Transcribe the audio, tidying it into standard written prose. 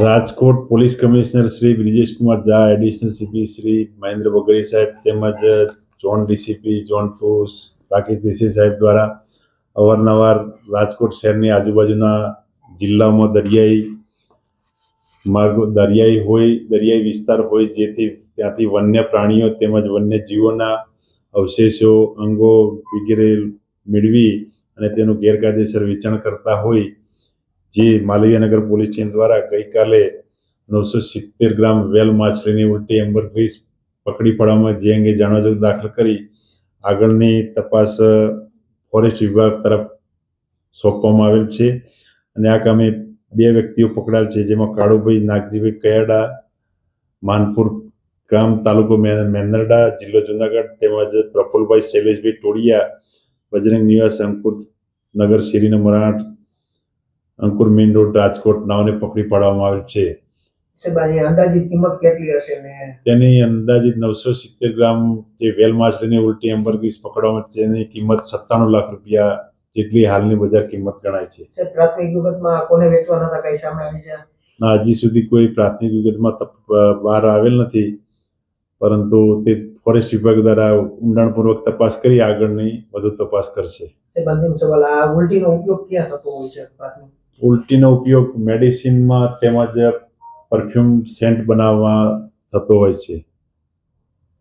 Rajkot police commissioner Shri Brijesh Kumar Jha, additional CP Shri Mahendra બગડી સાહેબ તેમજ zone DCP zone 2 Rakesh Desai સાહેબ દ્વારા અવારનવાર રાજકોટ શહેરની આજુબાજુના જિલ્લાઓમાં દરિયાઈ વિસ્તાર હોય જેથી ત્યાંથી વન્ય પ્રાણીઓ તેમજ વન્યજીવોના અવશેષો, અંગો વગેરે મેળવી અને તેનું ગેરકાયદેસર વેચાણ કરતા હોય જે માલવીયાનગર પોલીસ સ્ટેશન દ્વારા ગઈકાલે 970 ગ્રામ વેલ માછલીની ઉલટી એમ્બરગ્રીસ પકડી પાડવામાં જે અંગે જાણવા દાખલ કરી આગળની તપાસ ફોરેસ્ટ વિભાગ તરફ સોંપવામાં આવેલ છે અને આ કામે 2 વ્યક્તિઓ પકડાયેલ છે, જેમાં કાળુભાઈ નાગજીભાઈ કયાડા, માનપુર ગામ, તાલુકો મેંદરડા, જિલ્લો જુનાગઢ તેમજ પ્રફુલભાઈ શૈલેષભાઈ ટોળિયા, બજરંગ નિવાસ, અંકુર નગર, શેરી નંબર 8, અંકુર મેઇન રોડ, રાજકોટ નાઓને પકડી પાડવામાં આવેલ છે. અંદાજિત કિંમત કેટલી હશે? તેની અંદાજિત 970 ગ્રામ જે વેલ માછલીની ઉલટી એમ્બરગ્રીસ પકડવામાં તેની કિંમત 97 લાખ રૂપિયા જેટલી હાલની બજાર કિંમત ગણાય છે. પ્રાથમિક વિગતમાં કોને વેચવાના હતા કઈ સામે આવી છે? ના, હજી સુધી કોઈ પ્રાથમિક વિગતમાં બહાર આવેલ નથી, પરંતુ તે ફોરેસ્ટ વિભાગ દ્વારા ઊંડાણપૂર્વક તપાસ કરી આગળની વધુ તપાસ કરશે. અંતિમ સવાલ, આ ઉલટીનો ઉપયોગ ક્યાં થતો હોય છે? ઉલટીનો ઉપયોગ મેડિસિનમાં તેમજ પરફ્યુમ સેન્ટ બનાવવા થતો હોય છે.